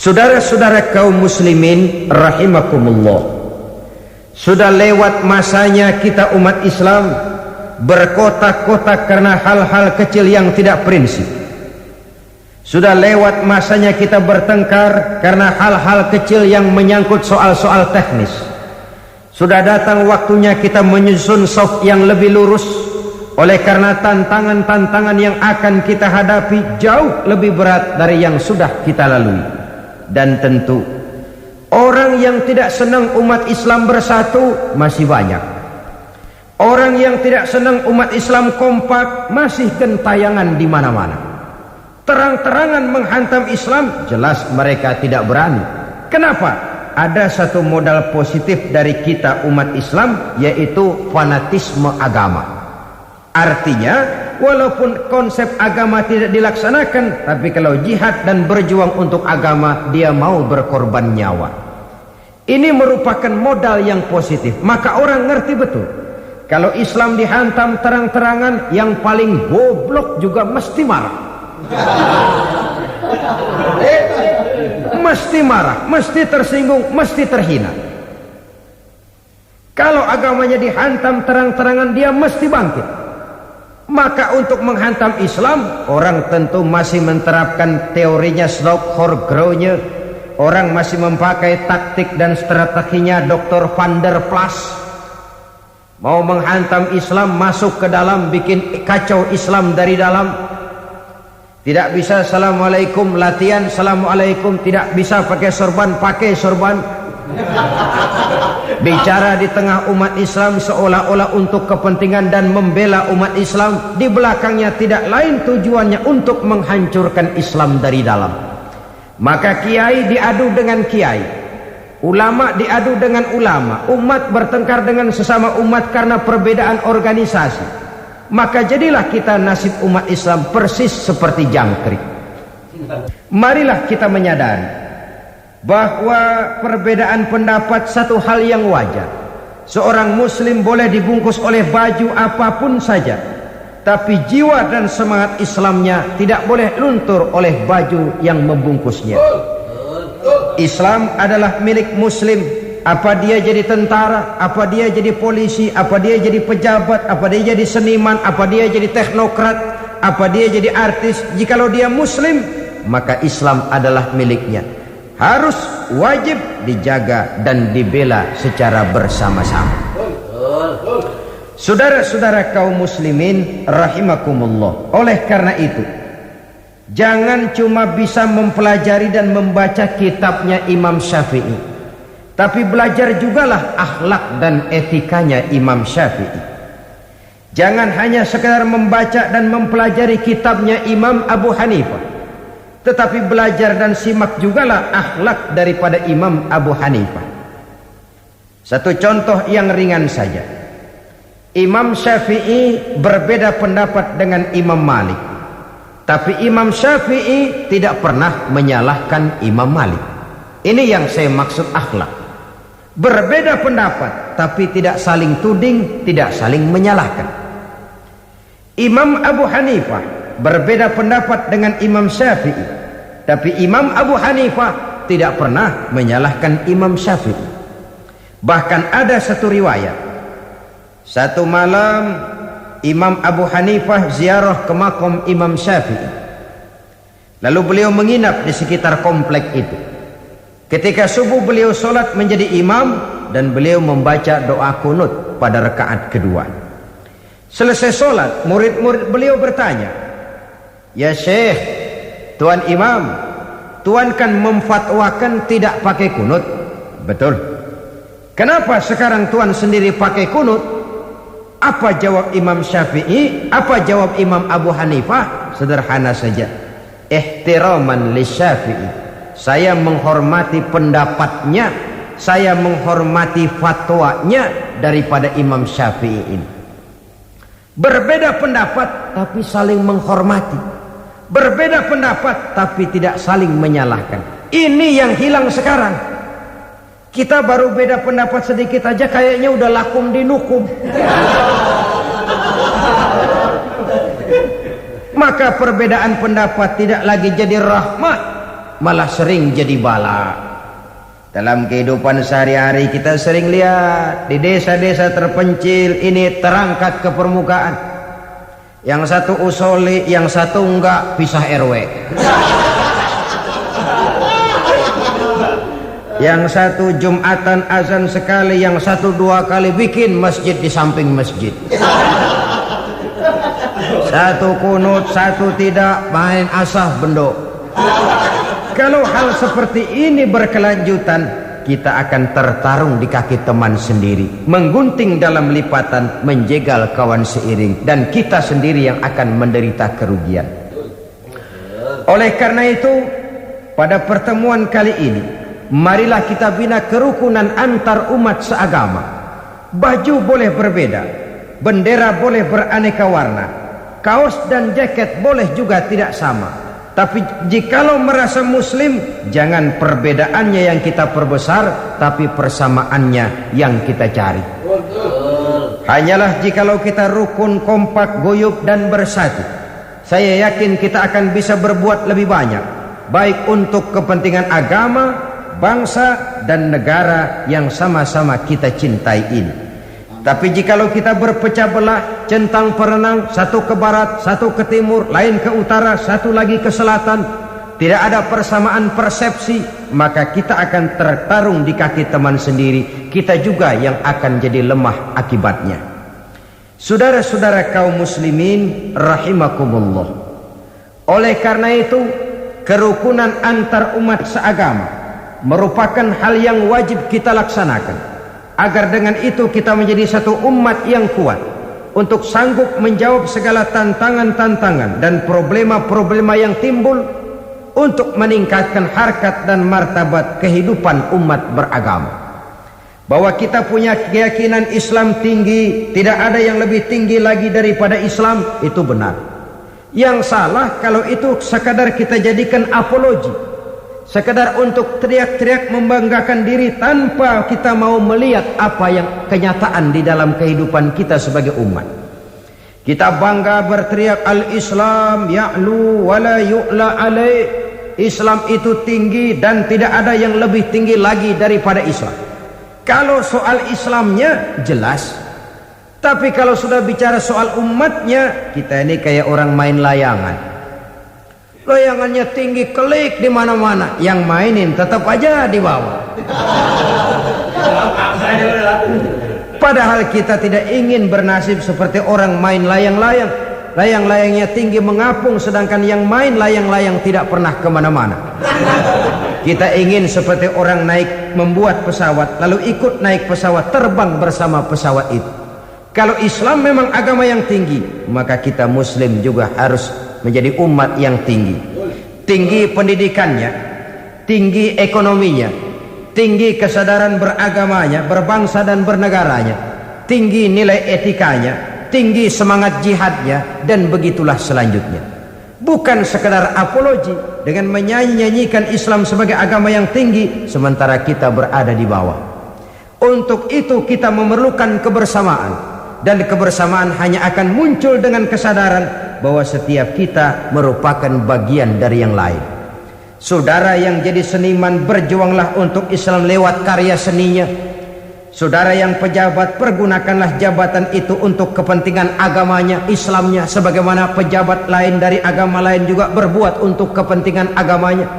Saudara-saudara kaum muslimin rahimakumullah, sudah lewat masanya kita umat Islam berkotak-kotak karena hal-hal kecil yang tidak prinsip. Sudah lewat masanya kita bertengkar karena hal-hal kecil yang menyangkut soal-soal teknis. Sudah datang waktunya kita menyusun shaf yang lebih lurus, oleh karena tantangan-tantangan yang akan kita hadapi jauh lebih berat dari yang sudah kita lalui. Dan tentu orang yang tidak senang umat Islam bersatu masih banyak. Orang yang tidak senang umat Islam kompak masih gentayangan di mana-mana. Terang-terangan menghantam Islam jelas mereka tidak berani. Kenapa? Ada satu modal positif dari kita umat Islam, yaitu fanatisme agama. Artinya, walaupun konsep agama tidak dilaksanakan, tapi kalau jihad dan berjuang untuk agama, dia mau berkorban nyawa. Ini merupakan modal yang positif. Maka orang ngerti betul, kalau Islam dihantam terang-terangan, yang paling goblok juga mesti marah. Mesti marah, mesti tersinggung, mesti terhina. Kalau agamanya dihantam terang-terangan, dia mesti bangkit. Maka untuk menghantam Islam, orang tentu masih menerapkan teorinya Slop-Horgraunya. Orang masih memakai taktik dan strateginya Dr. Van der Plas. Mau menghantam Islam, masuk ke dalam, bikin kacau Islam dari dalam. Tidak bisa assalamualaikum latihan, assalamualaikum. Tidak bisa pakai sorban, pakai sorban. Bicara di tengah umat Islam seolah-olah untuk kepentingan dan membela umat Islam. Di belakangnya tidak lain tujuannya untuk menghancurkan Islam dari dalam. Maka kiai diadu dengan kiai, ulama diadu dengan ulama, umat bertengkar dengan sesama umat karena perbedaan organisasi. Maka jadilah kita nasib umat Islam persis seperti jangkrik. Marilah kita menyadari bahwa perbedaan pendapat satu hal yang wajar. Seorang muslim boleh dibungkus oleh baju apapun saja, tapi jiwa dan semangat Islamnya tidak boleh luntur oleh baju yang membungkusnya. Islam adalah milik muslim. Apa dia jadi tentara, apa dia jadi polisi, apa dia jadi pejabat, apa dia jadi seniman, apa dia jadi teknokrat, apa dia jadi artis, jikalau dia muslim, maka Islam adalah miliknya. Harus wajib dijaga dan dibela secara bersama-sama. Saudara-saudara kaum muslimin rahimakumullah, oleh karena itu jangan cuma bisa mempelajari dan membaca kitabnya Imam Syafi'i, tapi belajar jugalah akhlak dan etikanya Imam Syafi'i. Jangan hanya sekedar membaca dan mempelajari kitabnya Imam Abu Hanifah, tetapi belajar dan simak jugalah akhlak daripada Imam Abu Hanifah. Satu contoh yang ringan saja. Imam Syafi'i berbeda pendapat dengan Imam Malik, tapi Imam Syafi'i tidak pernah menyalahkan Imam Malik. Ini yang saya maksud akhlak. Berbeda pendapat, tapi tidak saling tuding, tidak saling menyalahkan. Imam Abu Hanifah berbeda pendapat dengan Imam Syafi'i, tapi Imam Abu Hanifah tidak pernah menyalahkan Imam Syafi'i. Bahkan ada satu riwayat, satu malam Imam Abu Hanifah ziarah ke makam Imam Syafi'i. Lalu beliau menginap di sekitar komplek itu. Ketika subuh beliau sholat menjadi imam, dan beliau membaca doa kunut pada rakaat kedua. Selesai sholat, murid-murid beliau bertanya, "Ya Syekh, Tuan Imam, Tuan kan memfatwakan tidak pakai kunut." "Betul." "Kenapa sekarang Tuan sendiri pakai kunut?" Apa jawab Imam Syafi'i? Apa jawab Imam Abu Hanifah? Sederhana saja, ihtiraman li Syafi'i. Saya menghormati pendapatnya, saya menghormati fatwanya daripada Imam Syafi'i ini. Berbeda pendapat tapi saling menghormati. Berbeda pendapat tapi tidak saling menyalahkan. Ini yang hilang sekarang. Kita baru beda pendapat sedikit aja kayaknya udah lakum dinukum. Maka perbedaan pendapat tidak lagi jadi rahmat, malah sering jadi bala. Dalam kehidupan sehari-hari kita sering lihat di desa-desa terpencil ini terangkat ke permukaan. Yang satu usoli, yang satu enggak, pisah RW. Yang satu Jumatan azan sekali, yang satu 2 kali bikin masjid di samping masjid. Satu kunut, satu tidak, main asah bendok. Kalau hal seperti ini berkelanjutan, kita akan tertarung di kaki teman sendiri, menggunting dalam lipatan, menjegal kawan seiring, dan kita sendiri yang akan menderita kerugian. Oleh karena itu, pada pertemuan kali ini, marilah kita bina kerukunan antar umat seagama. Baju boleh berbeda, bendera boleh beraneka warna, kaos dan jaket boleh juga tidak sama. Tapi jikalau merasa muslim, jangan perbedaannya yang kita perbesar, tapi persamaannya yang kita cari. Hanyalah jikalau kita rukun, kompak, guyup dan bersatu, saya yakin kita akan bisa berbuat lebih banyak, baik untuk kepentingan agama, bangsa dan negara yang sama-sama kita cintai ini. Tapi jikalau kita berpecah belah, centang perenang, satu ke barat, satu ke timur, lain ke utara, satu lagi ke selatan, tidak ada persamaan persepsi, maka kita akan tertarung di kaki teman sendiri. Kita juga yang akan jadi lemah akibatnya. Saudara-saudara kaum muslimin rahimakumullah. Oleh karena itu, kerukunan antar umat seagama merupakan hal yang wajib kita laksanakan, agar dengan itu kita menjadi satu umat yang kuat untuk sanggup menjawab segala tantangan-tantangan dan problema-problema yang timbul, untuk meningkatkan harkat dan martabat kehidupan umat beragama. Bahwa kita punya keyakinan Islam tinggi, tidak ada yang lebih tinggi lagi daripada Islam, itu benar. Yang salah kalau itu sekadar kita jadikan apologi, sekedar untuk teriak-teriak membanggakan diri tanpa kita mau melihat apa yang kenyataan di dalam kehidupan kita sebagai umat. Kita bangga berteriak al-Islam ya'lu wa la yu'la alaih. Islam itu tinggi dan tidak ada yang lebih tinggi lagi daripada Islam. Kalau soal Islamnya jelas, tapi kalau sudah bicara soal umatnya, kita ini kayak orang main layangan. Layangannya tinggi kelik di mana-mana, yang mainin tetap aja di bawah. Padahal kita tidak ingin bernasib seperti orang main layang-layang. Layang-layangnya tinggi mengapung, sedangkan yang main layang-layang tidak pernah kemana-mana. Kita ingin seperti orang naik membuat pesawat, lalu ikut naik pesawat, terbang bersama pesawat itu. Kalau Islam memang agama yang tinggi, maka kita muslim juga harus menjadi umat yang tinggi. Tinggi pendidikannya, tinggi ekonominya, tinggi kesadaran beragamanya, berbangsa dan bernegaranya, tinggi nilai etikanya, tinggi semangat jihadnya, dan begitulah selanjutnya. Bukan sekedar apologi dengan menyanyi-nyanyikan Islam sebagai agama yang tinggi sementara kita berada di bawah. Untuk itu kita memerlukan kebersamaan, dan kebersamaan hanya akan muncul dengan kesadaran bahwa setiap kita merupakan bagian dari yang lain. Saudara yang jadi seniman, berjuanglah untuk Islam lewat karya seninya. Saudara yang pejabat, pergunakanlah jabatan itu untuk kepentingan agamanya, Islamnya, sebagaimana pejabat lain dari agama lain juga berbuat untuk kepentingan agamanya.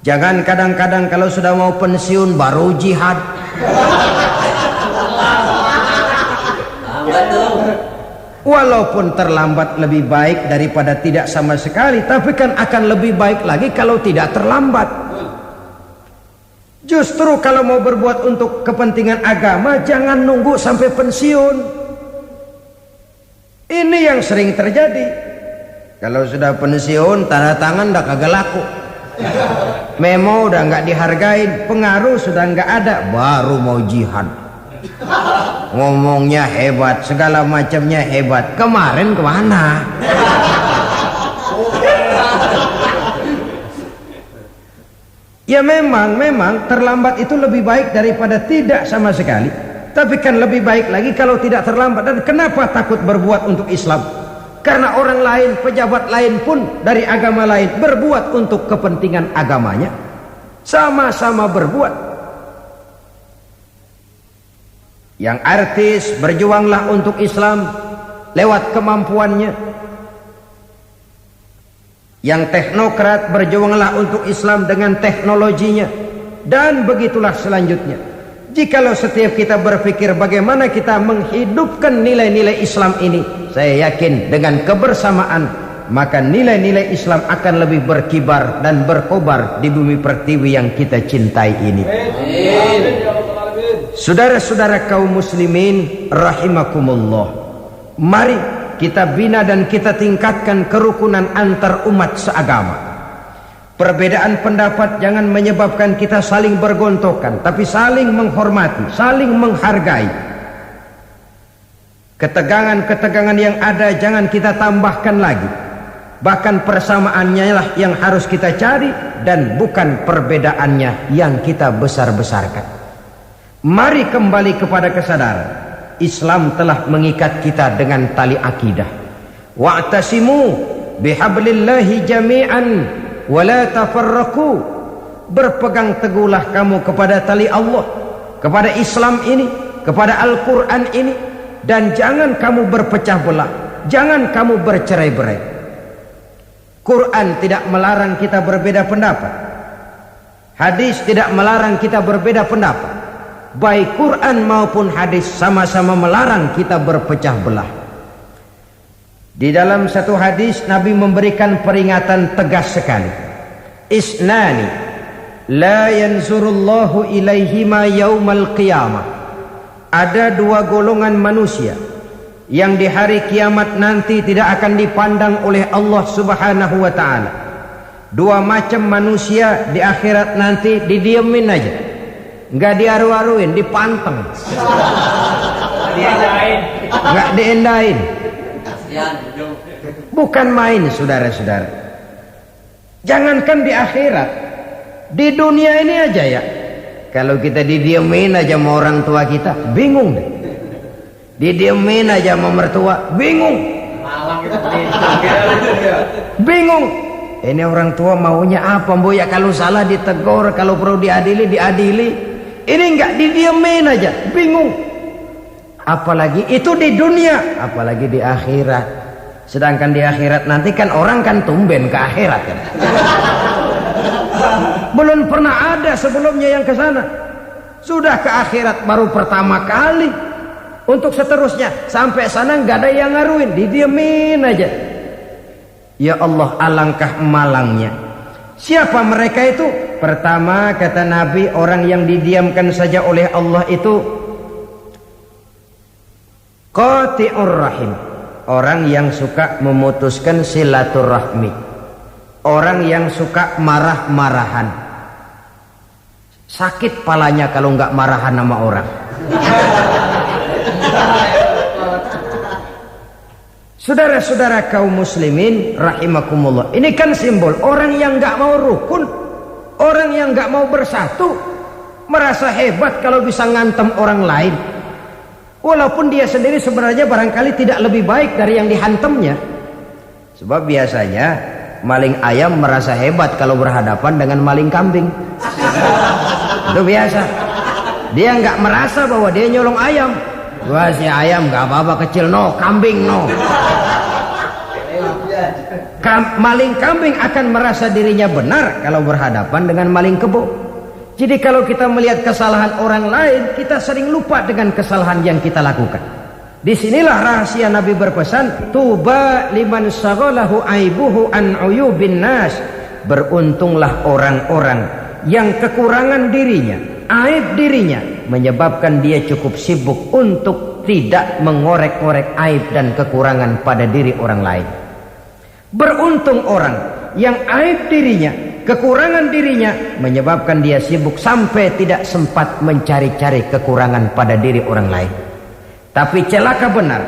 Jangan kadang-kadang kalau sudah mau pensiun baru jihad. Walaupun terlambat lebih baik daripada tidak sama sekali, tapi kan akan lebih baik lagi kalau tidak terlambat. Justru kalau mau berbuat untuk kepentingan agama, jangan nunggu sampai pensiun. Ini yang sering terjadi. Kalau sudah pensiun, tanda tangan dah kagak laku. Memo udah nggak dihargain, pengaruh sudah nggak ada, baru mau jihad. Ngomongnya hebat, segala macamnya hebat. Kemarin kemana? Ya memang terlambat itu lebih baik daripada tidak sama sekali. Tapi kan lebih baik lagi kalau tidak terlambat. Dan kenapa takut berbuat untuk Islam? Karena orang lain, pejabat lain pun dari agama lain berbuat untuk kepentingan agamanya. Sama-sama berbuat. Yang artis berjuanglah untuk Islam lewat kemampuannya. Yang teknokrat berjuanglah untuk Islam dengan teknologinya. Dan begitulah selanjutnya. Jikalau setiap kita berpikir bagaimana kita menghidupkan nilai-nilai Islam ini, saya yakin dengan kebersamaan maka nilai-nilai Islam akan lebih berkibar dan berkobar di bumi pertiwi yang kita cintai ini. Saudara-saudara kaum muslimin rahimakumullah, mari kita bina dan kita tingkatkan kerukunan antar umat seagama. Perbedaan pendapat jangan menyebabkan kita saling bergontokan, tapi saling menghormati, saling menghargai. Ketegangan-ketegangan yang ada jangan kita tambahkan lagi. Bahkan persamaannya lah yang harus kita cari dan bukan perbedaannya yang kita besar-besarkan. Mari kembali kepada kesadaran. Islam telah mengikat kita dengan tali akidah. Wa'tasimu bihablillahi jami'an wala tafarraqu. Berpegang teguhlah kamu kepada tali Allah, kepada Islam ini, kepada Al-Quran ini, dan jangan kamu berpecah belah, jangan kamu bercerai-berai. Quran tidak melarang kita berbeda pendapat, hadis tidak melarang kita berbeda pendapat. Baik Quran maupun hadis sama-sama melarang kita berpecah belah. Di dalam satu hadis Nabi memberikan peringatan tegas sekali. Isnani la yanzurullahu ilaihima yaumal qiyamah. Ada dua golongan manusia yang di hari kiamat nanti tidak akan dipandang oleh Allah Subhanahu wa taala. Dua macam manusia di akhirat nanti didiemin aja. Enggak diaru-aruin, dipanteng. Enggak diendain. Bukan main saudara-saudara. Jangankan di akhirat, di dunia ini aja ya. Kalau kita didiemin aja sama orang tua kita, bingung deh. Didiemin aja sama mertua, bingung. Bingung. Ini orang tua maunya apa, Bu? Ya kalau salah ditegur, kalau perlu diadili, diadili. Ini enggak, didiemin aja, bingung. Apalagi itu di dunia, apalagi di akhirat. Sedangkan di akhirat nanti kan orang kan tumben ke akhirat kan. Belum pernah ada sebelumnya yang ke sana. Sudah ke akhirat baru pertama kali. Untuk seterusnya sampai sana nggak ada yang ngaruin, didiemin aja. Ya Allah, alangkah malangnya. Siapa mereka itu? Pertama kata Nabi, orang yang didiamkan saja oleh Allah itu qati'ur rahim. Orang yang suka memutuskan silaturahmi. Orang yang suka marah-marahan. Sakit palanya kalau nggak marahan sama orang. Saudara-saudara kaum muslimin rahimakumullah. Ini kan simbol orang yang nggak mau rukun, orang yang nggak mau bersatu, merasa hebat kalau bisa ngantem orang lain. Walaupun dia sendiri sebenarnya barangkali tidak lebih baik dari yang dihantamnya. Sebab biasanya maling ayam merasa hebat kalau berhadapan dengan maling kambing. Itu biasa. Dia nggak merasa bahwa dia nyolong ayam. Wah, si ayam nggak apa-apa kecil, no, kambing no. Maling kambing akan merasa dirinya benar kalau berhadapan dengan maling kebo. Jadi kalau kita melihat kesalahan orang lain, kita sering lupa dengan kesalahan yang kita lakukan. Disinilah rahasia Nabi berpesan, tuba liman saghalahu aibuhu an uyubin nas. Beruntunglah orang-orang yang kekurangan dirinya, aib dirinya, menyebabkan dia cukup sibuk untuk tidak mengorek-orek aib dan kekurangan pada diri orang lain. Beruntung orang yang aib dirinya, Kekurangan dirinya menyebabkan dia sibuk sampai tidak sempat mencari-cari kekurangan pada diri orang lain. Tapi celaka benar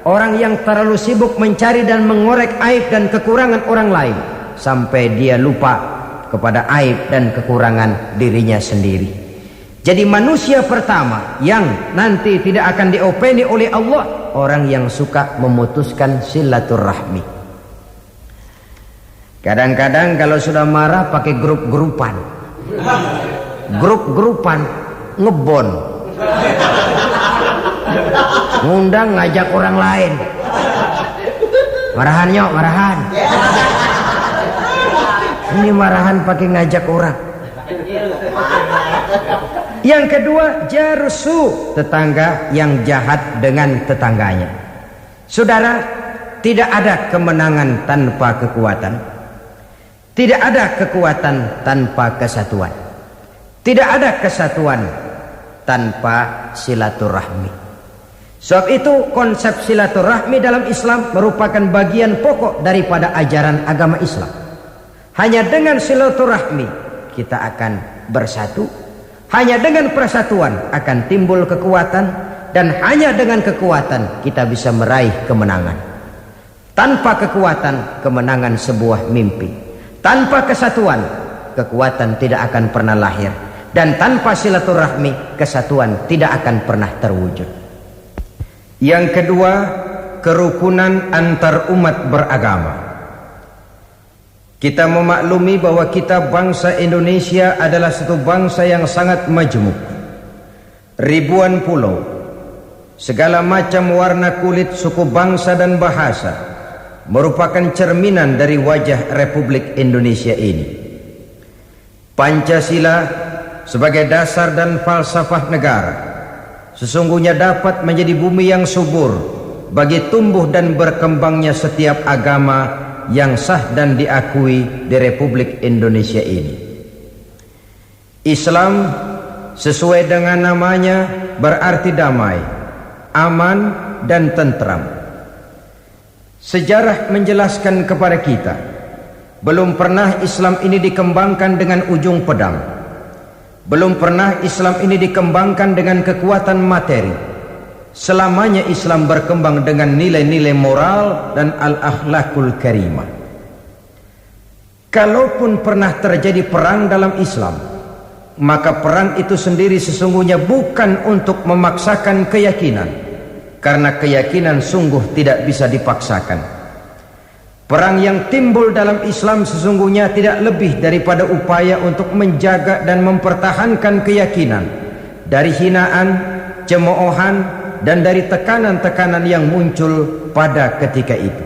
orang yang terlalu sibuk mencari dan mengorek aib dan kekurangan orang lain sampai dia lupa kepada aib dan kekurangan dirinya sendiri. Jadi manusia pertama yang nanti tidak akan diopeni oleh Allah, orang yang suka memutuskan silaturahmi. Kadang-kadang kalau sudah marah pakai grup-grupan, ngebon, ngundang ngajak orang lain, marahan yuk, marahan. Ini marahan pakai ngajak orang. Yang kedua, jarsu, tetangga yang jahat dengan tetangganya. Saudara, tidak ada kemenangan tanpa kekuatan. Tidak ada kekuatan tanpa kesatuan. Tidak ada kesatuan tanpa silaturahmi. Sebab itu konsep silaturahmi dalam Islam merupakan bagian pokok daripada ajaran agama Islam. Hanya dengan silaturahmi kita akan bersatu. Hanya dengan persatuan akan timbul kekuatan. Dan hanya dengan kekuatan kita bisa meraih kemenangan. Tanpa kekuatan, kemenangan sebuah mimpi. Tanpa kesatuan, kekuatan tidak akan pernah lahir. Dan tanpa silaturahmi, kesatuan tidak akan pernah terwujud. Yang kedua, kerukunan antar umat beragama. Kita memaklumi bahwa kita bangsa Indonesia adalah satu bangsa yang sangat majemuk. Ribuan pulau, segala macam warna kulit, suku bangsa dan bahasa merupakan cerminan dari wajah Republik Indonesia ini. Pancasila sebagai dasar dan falsafah negara sesungguhnya dapat menjadi bumi yang subur bagi tumbuh dan berkembangnya setiap agama yang sah dan diakui di Republik Indonesia ini. Islam sesuai dengan namanya berarti damai, aman dan tentram. Sejarah menjelaskan kepada kita, belum pernah Islam ini dikembangkan dengan ujung pedang. Belum pernah Islam ini dikembangkan dengan kekuatan materi. Selamanya Islam berkembang dengan nilai-nilai moral dan al-akhlakul karimah. Kalaupun pernah terjadi perang dalam Islam, maka perang itu sendiri sesungguhnya bukan untuk memaksakan keyakinan, karena keyakinan sungguh tidak bisa dipaksakan. Perang yang timbul dalam Islam sesungguhnya tidak lebih daripada upaya untuk menjaga dan mempertahankan keyakinan dari hinaan, cemoohan, dan dari tekanan-tekanan yang muncul pada ketika itu.